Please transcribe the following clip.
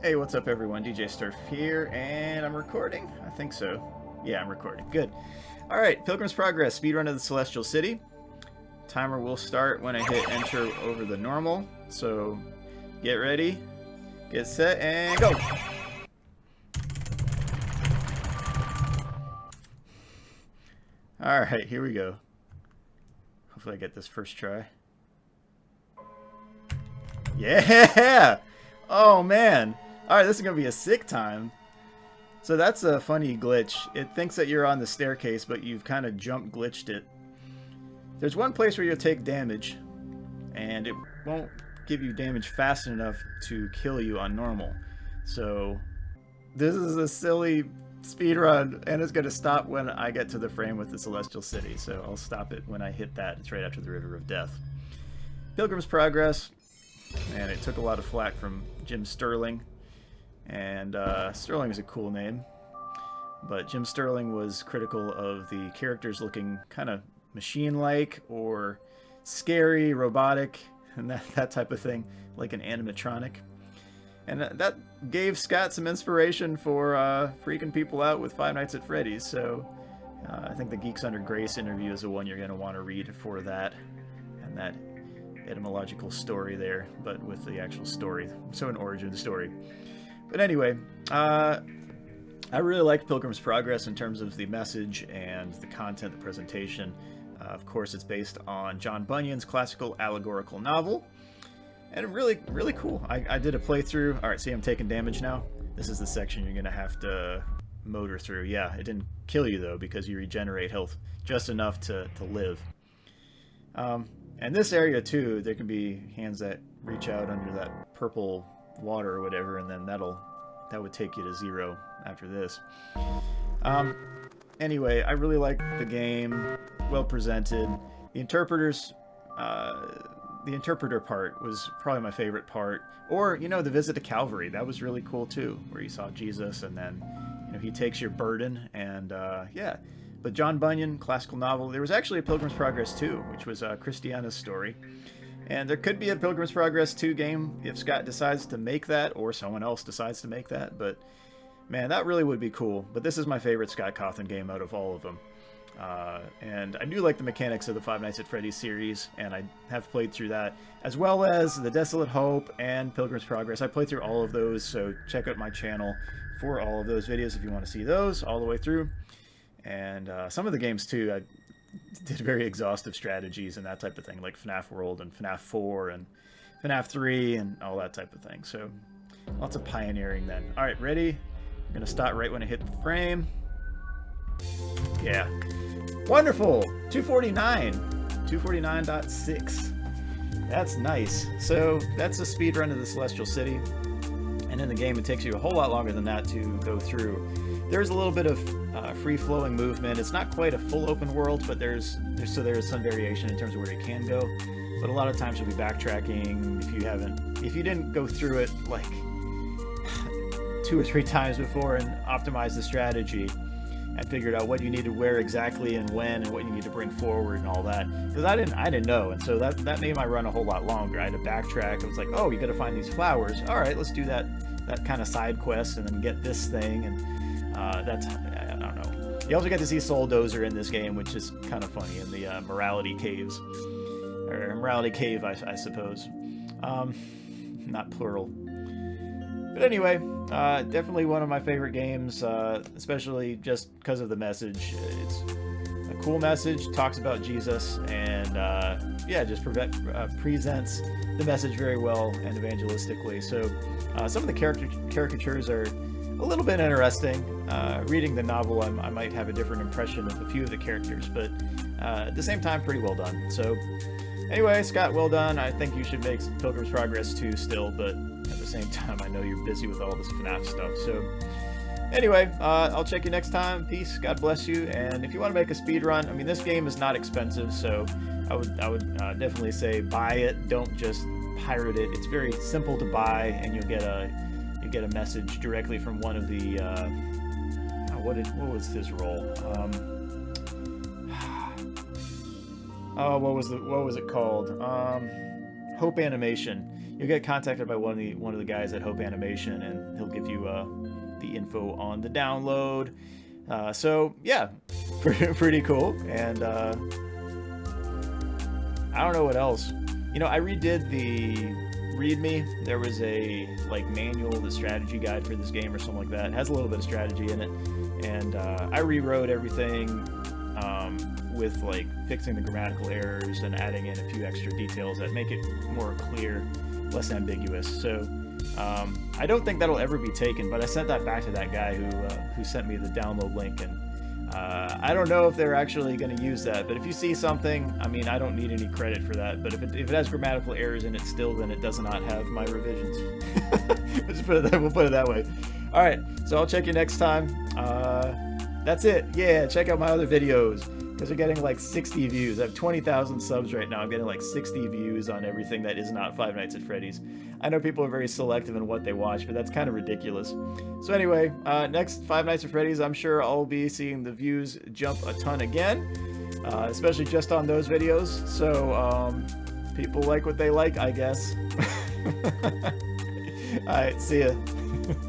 Hey, what's up everyone? DJ Sturf here, and I'm recording? I think so. Yeah, I'm recording. Good. Alright, Pilgrim's Progress, Speedrun of the Celestial City. Timer will start when I hit enter over the normal. So, get ready, get set, and go! Alright, here we go. Hopefully I get this first try. Yeah! Oh man! Alright, this is going to be a sick time. So that's a funny glitch. It thinks that you're on the staircase, but you've kind of jump glitched it. There's one place where you'll take damage, and it won't give you damage fast enough to kill you on normal. So this is a silly speedrun, and it's going to stop when I get to the frame with the Celestial City. So I'll stop it when I hit that. It's right after the River of Death. Pilgrim's Progress. And it took a lot of flack from Jim Sterling. And Sterling is a cool name. But Jim Sterling was critical of the characters looking kind of machine-like or scary, robotic, and that type of thing, like an animatronic. And that gave Scott some inspiration for freaking people out with Five Nights at Freddy's. So I think the Geeks Under Grace interview is the one you're going to want to read for that. And that etymological story there, but with the actual story. So an origin story. But anyway, I really liked Pilgrim's Progress in terms of the message and the content, the presentation. Of course, it's based on John Bunyan's classical allegorical novel. And really, really cool. I did a playthrough. Alright, see, I'm taking damage now. This is the section you're going to have to motor through. Yeah, it didn't kill you, though, because you regenerate health just enough to live. And this area, too, there can be hands that reach out under that purple water or whatever, and then that would take you to 0 after this. Anyway, I really liked the game. Well presented. The interpreter part was probably my favorite part. Or, you know, the visit to Calvary. That was really cool, too, where you saw Jesus, and then, you know, he takes your burden, and, yeah. But John Bunyan, classical novel. There was actually a Pilgrim's Progress 2, which was Christiana's story. And there could be a Pilgrim's Progress 2 game if Scott decides to make that, or someone else decides to make that. But, man, that really would be cool. But this is my favorite Scott Cawthon game out of all of them. And I do like the mechanics of the Five Nights at Freddy's series, and I have played through that, as well as The Desolate Hope and Pilgrim's Progress. I played through all of those, so check out my channel for all of those videos if you want to see those all the way through. And some of the games, too, I did very exhaustive strategies and that type of thing, like FNAF World and FNAF 4 and FNAF 3 and all that type of thing. So lots of pioneering then. All right, ready? I'm going to start right when I hit the frame. Yeah. Wonderful! 249. 249.6. That's nice. So that's a speed run of the Celestial City. And in the game, it takes you a whole lot longer than that to go through. There's a little bit of free-flowing movement. It's not quite a full open world, but there's some variation in terms of where you can go. But a lot of times you'll be backtracking if you didn't go through it like 2 or 3 times before and optimize the strategy and figured out what you need to wear exactly and when and what you need to bring forward and all that. Because I didn't know, and so that made my run a whole lot longer. I had to backtrack. I was like, oh, you got to find these flowers. All right, let's do that kind of side quest and then get this thing and. That's, I don't know. You also get to see Soul Dozer in this game, which is kind of funny, in the Morality Caves. Or Morality Cave, I suppose. Not plural. But anyway, definitely one of my favorite games, especially just because of the message. It's a cool message, talks about Jesus, and yeah, just presents the message very well and evangelistically. So some of the caricatures are a little bit interesting. Reading the novel, I might have a different impression of a few of the characters, but at the same time, pretty well done. So anyway, Scott, well done. I think you should make Pilgrim's Progress 2 still, but at the same time, I know you're busy with all this FNAF stuff. So anyway, I'll check you next time. Peace, God bless you, and if you want to make a speed run, I mean, this game is not expensive, so I would definitely say buy it. Don't just pirate it. It's very simple to buy, and you'll get a message directly from one of the what was his role? Oh, what was it called? Hope Animation. you'll get contacted by one of the guys at Hope Animation, and he'll give you the info on the download. So yeah, pretty cool. And I don't know what else. You know, I redid the README. There was a like manual, the strategy guide for this game or something like that. It has a little bit of strategy in it, and I rewrote everything with like fixing the grammatical errors and adding in a few extra details that make it more clear, less ambiguous. So I don't think that'll ever be taken, but I sent that back to that guy who sent me the download link, and I don't know if they're actually going to use that. But if you see something, I mean, I don't need any credit for that, but if it has grammatical errors in it still, then it does not have my revisions. We'll put it that way. All right, so I'll check you next time. That's it. Yeah, check out my other videos, because they're getting like 60 views. I have 20,000 subs right now. I'm getting like 60 views on everything that is not Five Nights at Freddy's. I know people are very selective in what they watch, but that's kind of ridiculous. So anyway, next Five Nights at Freddy's, I'm sure I'll be seeing the views jump a ton again, especially just on those videos. So people like what they like, I guess. All right, see ya.